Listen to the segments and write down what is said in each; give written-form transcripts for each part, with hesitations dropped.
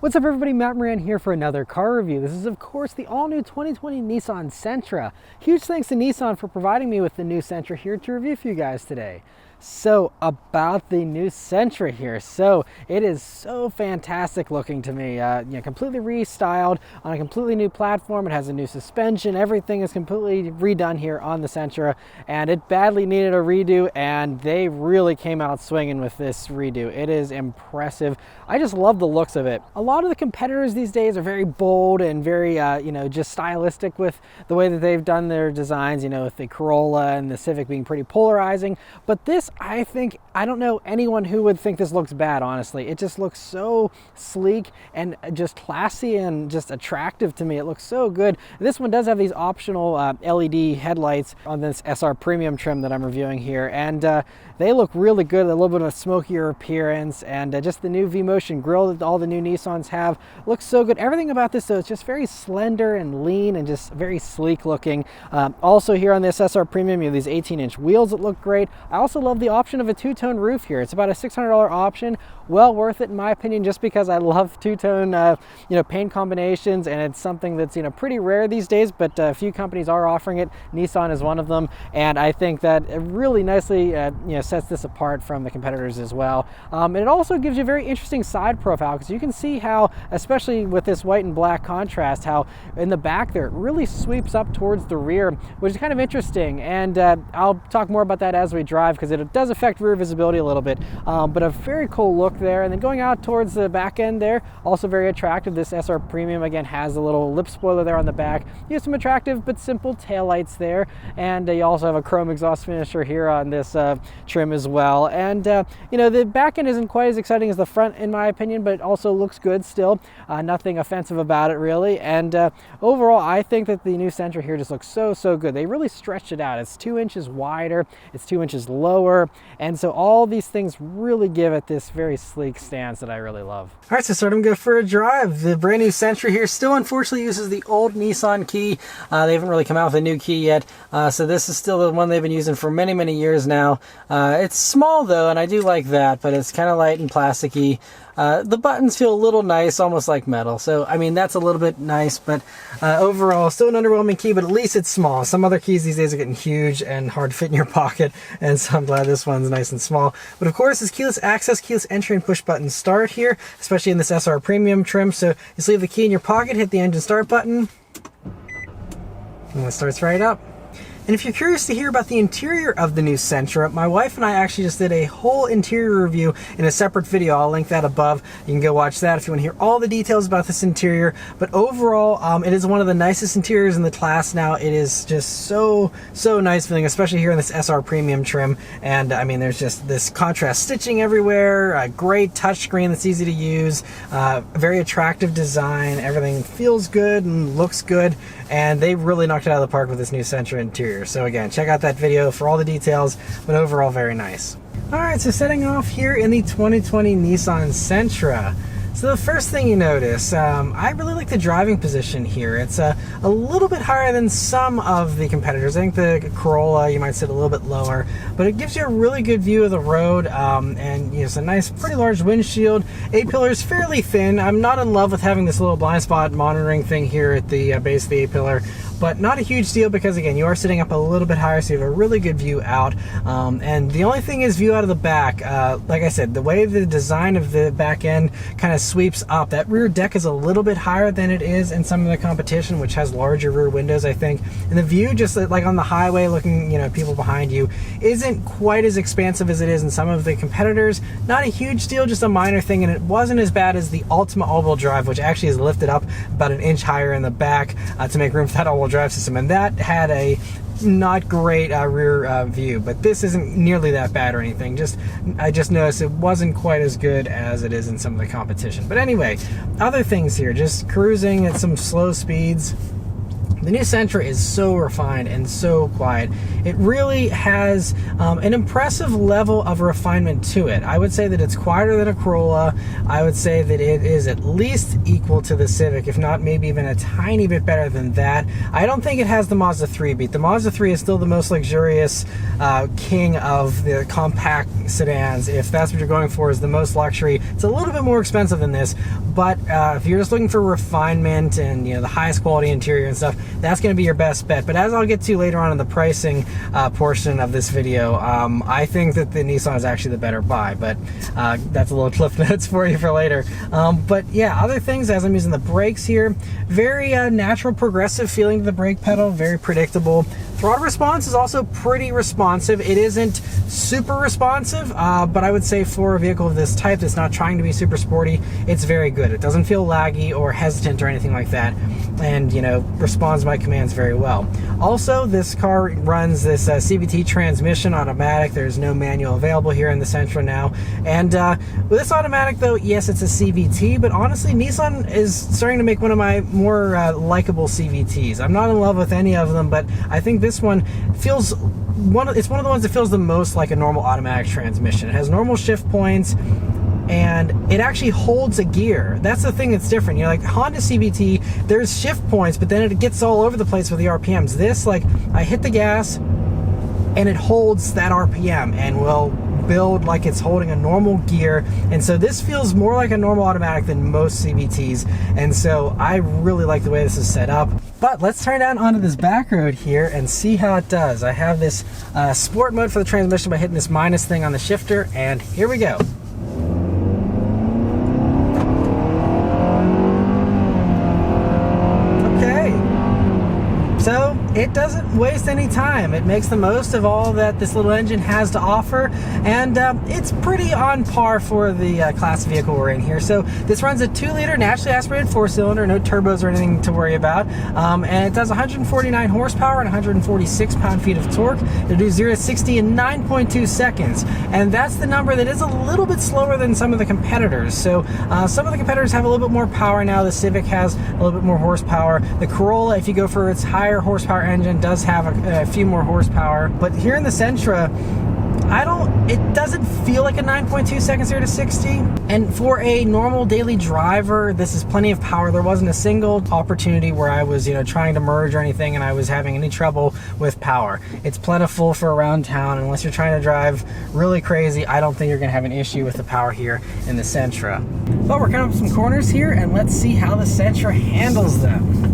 What's up everybody, Matt Maran here for another car review. This is of course the all-new 2020 Nissan Sentra. Huge thanks to Nissan for providing me with the new Sentra here to review for you guys today. So about the new Sentra here, so it is so fantastic looking to me. Completely restyled on a completely new platform. It has a new suspension. Everything is completely redone here on the Sentra, and it badly needed a redo, and they really came out swinging with this redo. It is impressive. I just love the looks of it. A lot of the competitors these days are very bold and very just stylistic with the way that they've done their designs, with the Corolla and the Civic being pretty polarizing, but this, I don't know anyone who would think this looks bad, honestly. It just looks so sleek and just classy and just attractive to me. It looks so good. This one does have these optional LED headlights on this SR Premium trim that I'm reviewing here, and they look really good. A little bit of a smokier appearance, and just the new V-Motion grille that all the new Nissans have looks so good. Everything about this, though, is just very slender and lean and just very sleek looking. Also here on this SR Premium, you have these 18-inch wheels that look great. I also love the option of a two-tone roof here. It's about a $600 option. Well worth it in my opinion, just because I love two-tone paint combinations, and it's something that's pretty rare these days, but a few companies are offering it. Nissan is one of them, and I think that it really nicely sets this apart from the competitors as well. And it also gives you a very interesting side profile, because you can see how, especially with this white and black contrast, how in the back there it really sweeps up towards the rear, which is kind of interesting, and I'll talk more about that as we drive, because it does affect rear visibility a little bit, but a very cool look there. And then going out towards the back end there, also very attractive. This SR Premium again has a little lip spoiler there on the back. You have some attractive but simple taillights there, and you also have a chrome exhaust finisher here on this trim as well. And the back end isn't quite as exciting as the front in my opinion, but it also looks good still. Nothing offensive about it really, and overall I think that the new Sentra here just looks so good. They really stretched it out. It's 2 inches wider, it's 2 inches lower, and so all these things really give it this very sleek stance that I really love. All right, so starting to go for a drive. The brand new Sentra here still unfortunately uses the old Nissan key. They haven't really come out with a new key yet, so this is still the one they've been using for many years now. It's small though, and I do like that, but it's kind of light and plasticky. The buttons feel a little nice, almost like metal. So, I mean, that's a little bit nice, but overall, still an underwhelming key, but at least it's small. Some other keys these days are getting huge and hard to fit in your pocket, and so I'm glad this one's nice and small. But of course, it's keyless access, keyless entry, and push button start here, especially in this SR Premium trim. So you just leave the key in your pocket, hit the engine start button, and it starts right up. And if you're curious to hear about the interior of the new Sentra, my wife and I actually just did a whole interior review in a separate video. I'll link that above. You can go watch that if you want to hear all the details about this interior. But overall, it is one of the nicest interiors in the class now. It is just so nice feeling, especially here in this SR Premium trim. And I mean, there's just this contrast stitching everywhere, a great touchscreen that's easy to use, very attractive design. Everything feels good and looks good, and they really knocked it out of the park with this new Sentra interior. So again, check out that video for all the details, but overall very nice. Alright, so setting off here in the 2020 Nissan Sentra. So the first thing you notice, I really like the driving position here. It's a little bit higher than some of the competitors. I think the Corolla, you might sit a little bit lower, but it gives you a really good view of the road, and it's a nice, pretty large windshield. A-pillar is fairly thin. I'm not in love with having this little blind spot monitoring thing here at the base of the A-pillar, but not a huge deal because, again, you are sitting up a little bit higher, so you have a really good view out. And the only thing is view out of the back. Like I said, the way the design of the back end kind of sweeps up, that rear deck is a little bit higher than it is in some of the competition, which has larger rear windows, I think. And the view, just like on the highway looking, people behind you, isn't quite as expansive as it is in some of the competitors. Not a huge deal, just a minor thing, and it wasn't as bad as the Ultima all-wheel drive, which actually is lifted up about an inch higher in the back to make room for that all-wheel drive system, and that had a not great rear view, but this isn't nearly that bad or anything. I just noticed it wasn't quite as good as it is in some of the competition. But anyway, other things here, just cruising at some slow speeds. The new Sentra is so refined and so quiet. It really has an impressive level of refinement to it. I would say that it's quieter than a Corolla. I would say that it is at least equal to the Civic, if not maybe even a tiny bit better than that. I don't think it has the Mazda 3 beat. The Mazda 3 is still the most luxurious king of the compact sedans. If that's what you're going for, is the most luxury. It's a little bit more expensive than this, but if you're just looking for refinement and the highest quality interior and stuff, that's going to be your best bet. But as I'll get to later on in the pricing portion of this video, I think that the Nissan is actually the better buy, but that's a little cliff notes for you for later. But yeah, other things, as I'm using the brakes here, very natural progressive feeling to the brake pedal, very predictable. Throttle response is also pretty responsive. It isn't super responsive, but I would say for a vehicle of this type that's not trying to be super sporty, it's very good. It doesn't feel laggy or hesitant or anything like that, and responds to my commands very well. Also, this car runs this CVT transmission automatic. There's no manual available here in the Sentra now, and with this automatic though, yes, it's a CVT, but honestly Nissan is starting to make one of my more likable CVTs. I'm not in love with any of them, but I think this one feels it's one of the ones that feels the most like a normal automatic transmission. It has normal shift points, and it actually holds a gear. That's the thing that's different. Like Honda CVT, there's shift points, but then it gets all over the place with the RPMs. This, like, I hit the gas and it holds that RPM and will build like it's holding a normal gear. And so this feels more like a normal automatic than most CVTs, and so I really like the way this is set up. But let's turn down onto this back road here and see how it does. I have this sport mode for the transmission by hitting this minus thing on the shifter, and here we go. So it doesn't waste any time. It makes the most of all that this little engine has to offer, and it's pretty on par for the class vehicle we're in here. So this runs a 2-liter naturally aspirated 4-cylinder, no turbos or anything to worry about, and it does 149 horsepower and 146 pound-feet of torque. It'll do 0 to 60 in 9.2 seconds, and that's the number that is a little bit slower than some of the competitors. So some of the competitors have a little bit more power now. The Civic has a little bit more horsepower. The Corolla, if you go for its higher horsepower engine, does have a few more horsepower, but here in the Sentra, it doesn't feel like a 9.2 seconds 0 to 60. And for a normal daily driver, this is plenty of power. There wasn't a single opportunity where I was, trying to merge or anything and I was having any trouble with power. It's plentiful for around town. Unless you're trying to drive really crazy, I don't think you're gonna have an issue with the power here in the Sentra. But we're coming up some corners here, and let's see how the Sentra handles them.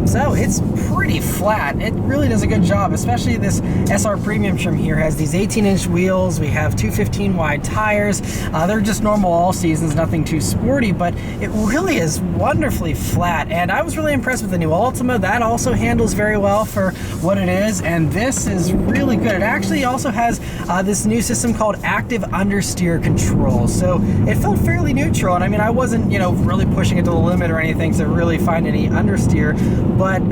So it's pretty flat. It really does a good job, especially this SR Premium trim here has these 18-inch wheels. We have 215 wide tires. They're just normal all seasons, nothing too sporty, but it really is wonderfully flat. And I was really impressed with the new Ultima. That also handles very well for what it is, and this is really good. It actually also has this new system called active understeer control. So it felt fairly neutral, and I mean, I wasn't, really pushing it to the limit or anything to really find any understeer, but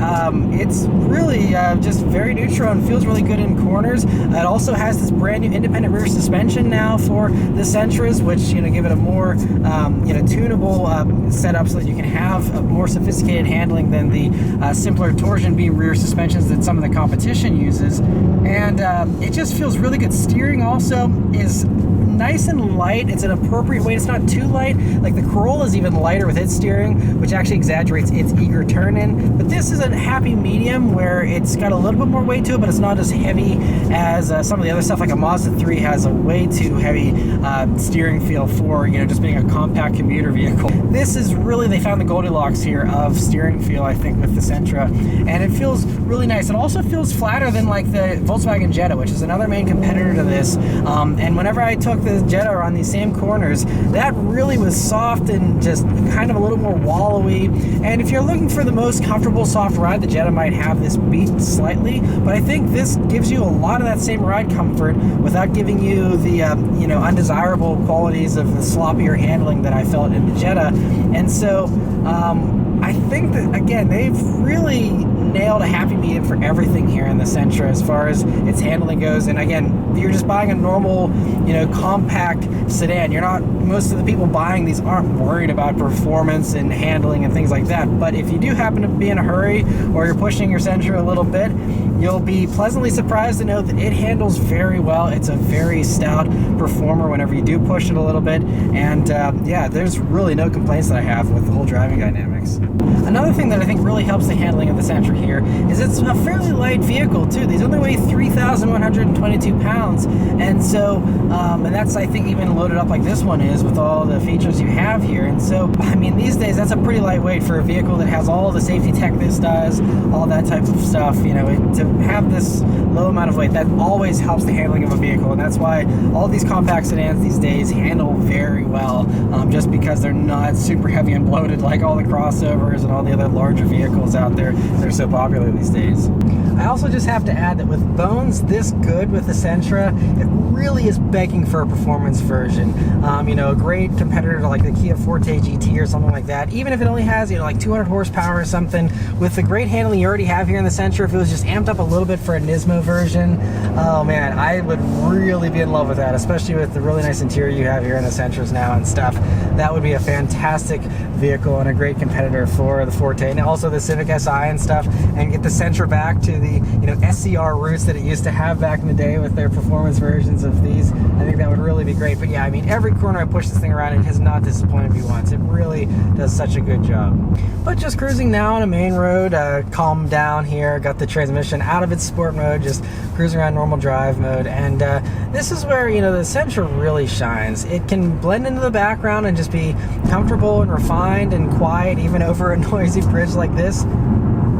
it's really just very neutral and feels really good in corners. It also has this brand new independent rear suspension now for the Sentras, which give it a more tunable setup so that you can have a more sophisticated handling than the simpler torsion beam rear suspensions that some of the competition uses. And it just feels really good. Steering also is nice and light. It's an appropriate weight. It's not too light. Like the Corolla is even lighter with its steering, which actually exaggerates its eager turn in. But this is a happy medium where it's got a little bit more weight to it, but it's not as heavy as some of the other stuff. Like a Mazda 3 has a way too heavy steering feel for just being a compact commuter vehicle. This is really, they found the Goldilocks here of steering feel, I think, with the Sentra, and it feels really nice. It also feels flatter than like the Volkswagen Jetta, which is another main competitor to this. And whenever I took the Jetta on these same corners, that really was soft and just kind of a little more wallowy. And if you're looking for the most comfortable soft ride, the Jetta might have this beat slightly, but I think this gives you a lot of that same ride comfort without giving you the undesirable qualities of the sloppier handling that I felt in the Jetta. And so I think that, again, they've really nailed a happy medium for everything here in the Sentra as far as its handling goes. And again, you're just buying a normal, compact sedan. You're not, most of the people buying these aren't worried about performance and handling and things like that. But if you do happen to be in a hurry or you're pushing your Sentra a little bit, you'll be pleasantly surprised to know that it handles very well. It's a very stout performer whenever you do push it a little bit. And yeah, there's really no complaints that I have with the whole driving dynamics. Another thing that I think really helps the handling of the Sentra here is it's a fairly light vehicle too. These only weigh 3,122 pounds. And so, and that's, I think, even loaded up like this one is with all the features you have here. And so, I mean, these days, that's a pretty lightweight for a vehicle that has all the safety tech this does, all that type of stuff. To have this low amount of weight, that always helps the handling of a vehicle. And that's why all these compact sedans these days handle very well, just because they're not super heavy and bloated like all the crossovers and all the other larger vehicles out there that are so popular these days. I also just have to add that with bones this good with the Sentra, it really is begging for a performance version. A great competitor to like the Kia Forte GT or something like that, even if it only has, like 200 horsepower or something, with the great handling you already have here in the Sentra, if it was just amped up a little bit for a Nismo version, oh man, I would really be in love with that, especially with the really nice interior you have here in the Sentras now and stuff. That would be a fantastic vehicle and a great competitor for the Forte, and also the Civic Si and stuff, and get the Sentra back to the SCR roots that it used to have back in the day with their performance versions of these. I think that would really be great. But yeah, I mean, every corner I push this thing around, it has not disappointed me once. It really does such a good job. But just cruising now on a main road, calm down here, got the transmission out of its sport mode, just cruising around normal drive mode, and this is where the Sentra really shines. It can blend into the background and just be comfortable and refined and quiet, even over a noisy bridge like this.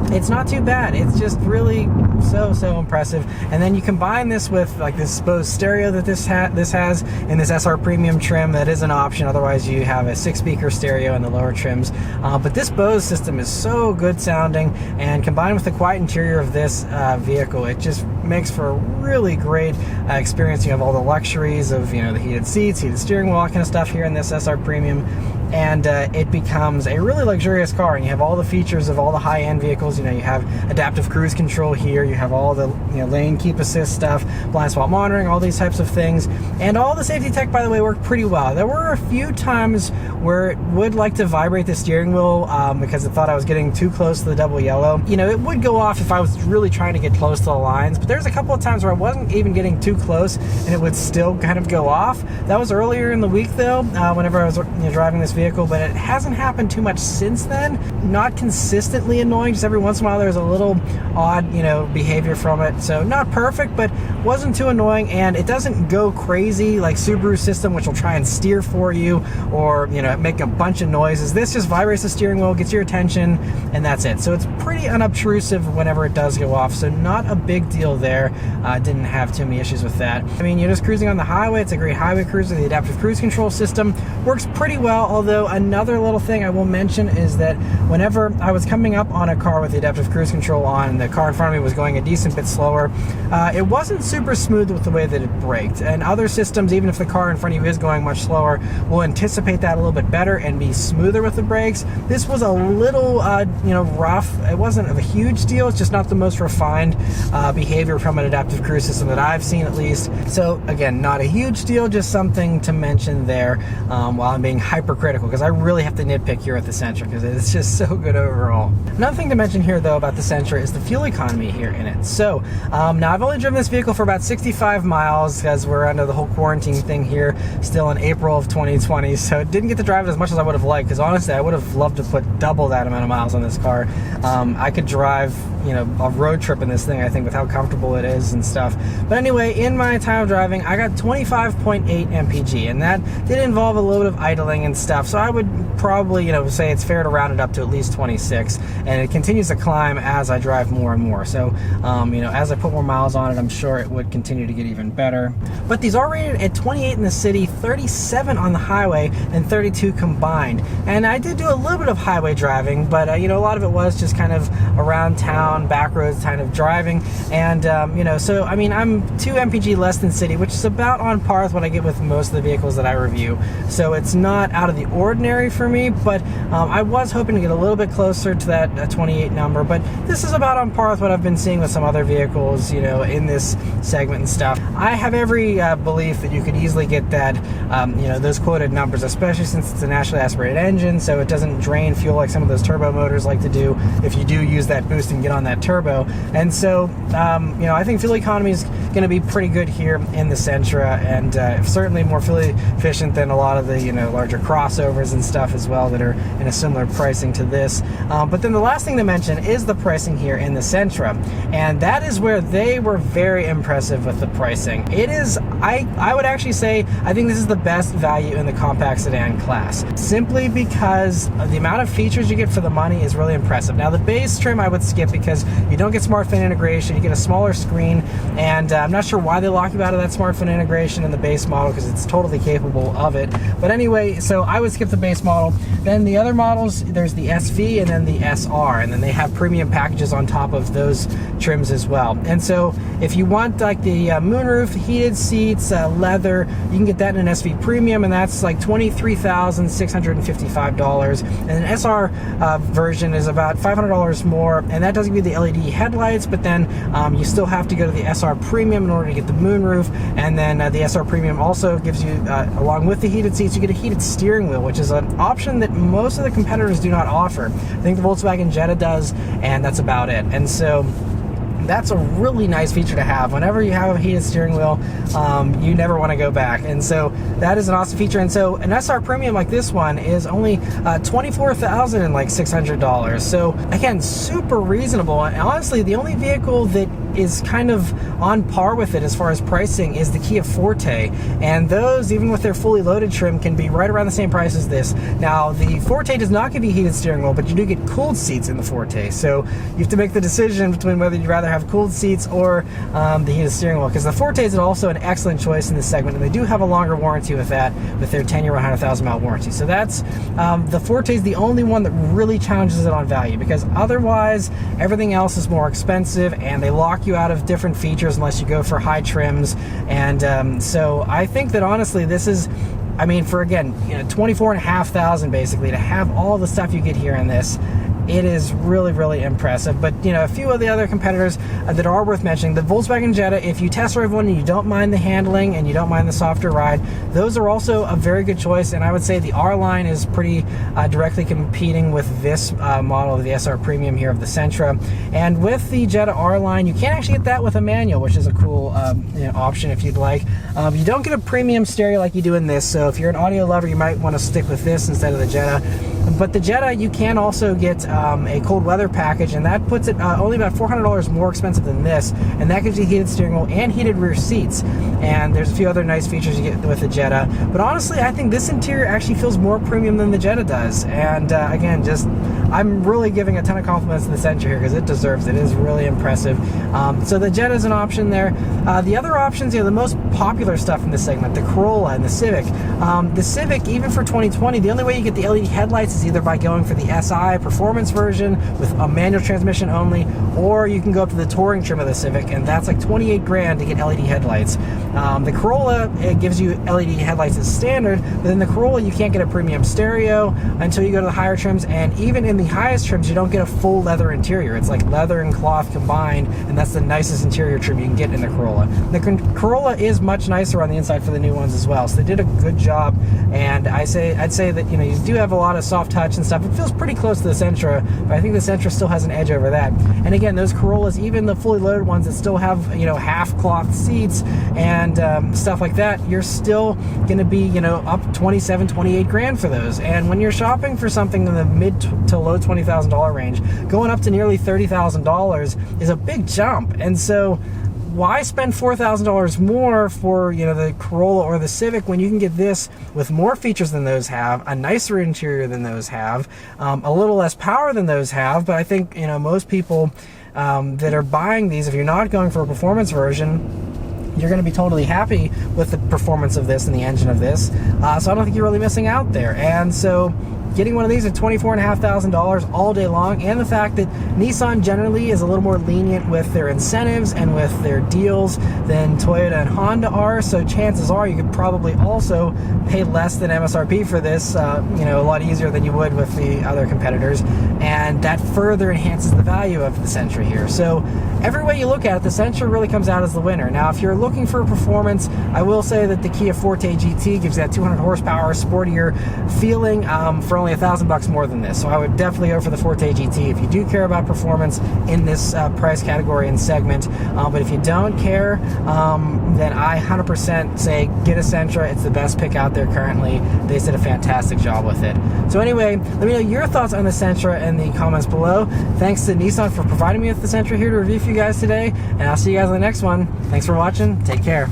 It's not too bad. It's just really so impressive. And then you combine this with like this Bose stereo that this has in this SR Premium trim. That is an option. Otherwise, you have a 6-speaker stereo in the lower trims. But this Bose system is so good sounding, and combined with the quiet interior of this vehicle, it just makes for a really great experience. You have all the luxuries of the heated seats, heated steering wheel, all kind of stuff here in this SR Premium. And it becomes a really luxurious car, and you have all the features of all the high-end vehicles. You have adaptive cruise control here, you have all the lane keep assist stuff, blind spot monitoring, all these types of things, and all the safety tech, by the way, worked pretty well. There were a few times where it would like to vibrate the steering wheel because it thought I was getting too close to the double yellow. It would go off if I was really trying to get close to the lines, but there's a couple of times where I wasn't even getting too close and it would still kind of go off. That was earlier in the week though, whenever I was driving this vehicle, but it hasn't happened too much since then. Not consistently annoying, just every once in a while there's a little odd behavior from it. So not perfect, but wasn't too annoying, and it doesn't go crazy like Subaru's system, which will try and steer for you or make a bunch of noises. This just vibrates the steering wheel, gets your attention, and that's it. So it's pretty unobtrusive whenever it does go off, so not a big deal there. Didn't have too many issues with that. I mean, you're just cruising on the highway. It's a great highway cruiser. The adaptive cruise control system works pretty well, although another little thing I will mention is that whenever I was coming up on a car with the adaptive cruise control on, and the car in front of me was going a decent bit slower, it wasn't super smooth with the way that it braked. And other systems, even if the car in front of you is going much slower, will anticipate that a little bit better and be smoother with the brakes. This was a little rough. It wasn't a huge deal. It's just not the most refined behavior from an adaptive cruise system that I've seen, at least. So again, not a huge deal, just something to mention there while I'm being hypercritical, because I really have to nitpick here at the Sentra because it's just so good overall. Another thing to mention here though about the Sentra is the fuel economy here in it. So now I've only driven this vehicle for about 65 miles because we're under the whole quarantine thing here still in April of 2020, so didn't get to drive it as much as I would have liked, because honestly I would have loved to put double that amount of miles on this car. I could drive a road trip in this thing, I think, with how comfortable it is and stuff. But anyway, in my time of driving, I got 25.8 mpg, and that did involve a little bit of idling and stuff, so I would probably say it's fair to round it up to at least 26, and it continues to climb as I drive more and more. So as I put more miles on it, I'm sure it would continue to get even better. But these are rated at 28 in the city, 37 on the highway, and 32 combined. And I did do a little bit of highway driving, but a lot of it was just kind of around town, back roads kind of driving. And so I mean, I'm 2 mpg less than city, which is about on par with what I get with most of the vehicles that I review. So it's not out of the ordinary for me, but I was hoping to get a little bit closer to that 28 number, but this is about on par with what I've been seeing with some other vehicles, you know, in this segment and stuff. I have every belief that you could easily get that, you know, those quoted numbers, especially since it's a naturally aspirated engine, so it doesn't drain fuel like some of those turbo motors like to do if you do use that boost and get on that turbo. And so, you know, I think fuel economy is going to be pretty good here in the Sentra, and certainly more fuel efficient than a lot of the, you know, larger crossovers and stuff as well that are in a similar pricing to this. But then the last thing to mention is the pricing here in the Sentra, and that is where they were very impressive with the pricing. It is, I would actually say, I think this is the best value in the compact sedan class, simply because the amount of features you get for the money is really impressive. Now the base trim I would skip because you don't get smartphone integration, you get a smaller screen, and I'm not sure why they lock you out of that smartphone integration in the base model because it's totally capable of it. But anyway, so I would skip the base model. Then the other models, there's the SV and then the SR, and then they have premium packages on top of those trims as well. And so if you want like the moonroof, heated seats, leather, you can get that in an SV Premium, and that's like $23,655. And an SR version is about $500 more, and that doesn't give you the LED headlights, but then you still have to go to the SR Premium in order to get the moonroof. And then the SR Premium also gives you, along with the heated seats, you get a heated steering wheel, which is an option that most of the competitors do not offer. I think the Volkswagen Jetta does, and that's about it. And so that's a really nice feature to have. Whenever you have a heated steering wheel, you never want to go back. And so that is an awesome feature. And so an SR Premium like this one is only $24,600. So again, super reasonable. And honestly, the only vehicle that is kind of on par with it as far as pricing is the Kia Forte, and those, even with their fully loaded trim, can be right around the same price as this. Now the Forte does not give you heated steering wheel, but you do get cooled seats in the Forte, so you have to make the decision between whether you'd rather have cooled seats or the heated steering wheel, because the Forte is also an excellent choice in this segment, and they do have a longer warranty with that, with their 10-year 100,000 mile warranty. So that's the Forte is the only one that really challenges it on value, because otherwise everything else is more expensive and they lock you out of different features unless you go for high trims. And so I think that honestly this is, I mean, for again, you know, $24,500 basically to have all the stuff you get here in this, it is really, really impressive. But, you know, a few of the other competitors that are worth mentioning, the Volkswagen Jetta, if you test drive one and you don't mind the handling and you don't mind the softer ride, those are also a very good choice. And I would say the R line is pretty directly competing with this model of the SR Premium here of the Sentra. And with the Jetta R line, you can actually get that with a manual, which is a cool you know, option if you'd like. You don't get a premium stereo like you do in this, so if you're an audio lover, you might want to stick with this instead of the Jetta. But the Jetta, you can also get a cold weather package, and that puts it only about $400 more expensive than this, and that gives you heated steering wheel and heated rear seats. And there's a few other nice features you get with the Jetta. But honestly, I think this interior actually feels more premium than the Jetta does. And again, just I'm really giving a ton of compliments to the Sentra here because it deserves it. It is really impressive. So the Jetta is an option there. The other options, you know, the most popular stuff in this segment, the Corolla and the Civic. The Civic, even for 2020, the only way you get the LED headlights is either by going for the SI performance version with a manual transmission only, or you can go up to the touring trim of the Civic, and that's like 28 grand to get LED headlights. The Corolla, it gives you LED headlights as standard, but then the Corolla you can't get a premium stereo until you go to the higher trims, and even in the highest trims you don't get a full leather interior. It's like leather and cloth combined, and that's the nicest interior trim you can get in the Corolla. The Corolla is much nicer on the inside for the new ones as well, so they did a good job. And I'd say that, you know, you do have a lot of soft touch and stuff. It feels pretty close to the Sentra, but I think the Sentra still has an edge over that. And again, those Corollas, even the fully loaded ones that still have, you know, half cloth seats and stuff like that, you're still going to be, you know, up 27, 28 grand for those. And when you're shopping for something in the mid to low $20,000 range, going up to nearly $30,000 is a big jump. And so why spend $4,000 more for, you know, the Corolla or the Civic when you can get this with more features than those have, a nicer interior than those have, a little less power than those have? But I think, you know, most people that are buying these, if you're not going for a performance version, you're going to be totally happy with the performance of this and the engine of this. So I don't think you're really missing out there. And so getting one of these at $24,500 all day long, and the fact that Nissan generally is a little more lenient with their incentives and with their deals than Toyota and Honda are, so chances are you could probably also pay less than MSRP for this, you know, a lot easier than you would with the other competitors, and that further enhances the value of the Sentra here. So every way you look at it, the Sentra really comes out as the winner. Now, if you're looking for performance, I will say that the Kia Forte GT gives you that 200 horsepower, sportier feeling for only $1,000 more than this. So I would definitely go for the Forte GT if you do care about performance in this price category and segment. But if you don't care, then I 100% say get a Sentra. It's the best pick out there currently. They did a fantastic job with it. So anyway, let me know your thoughts on the Sentra in the comments below. Thanks to Nissan for providing me with the Sentra here to review for you guys today, and I'll see you guys on the next one. Thanks for watching. Take care.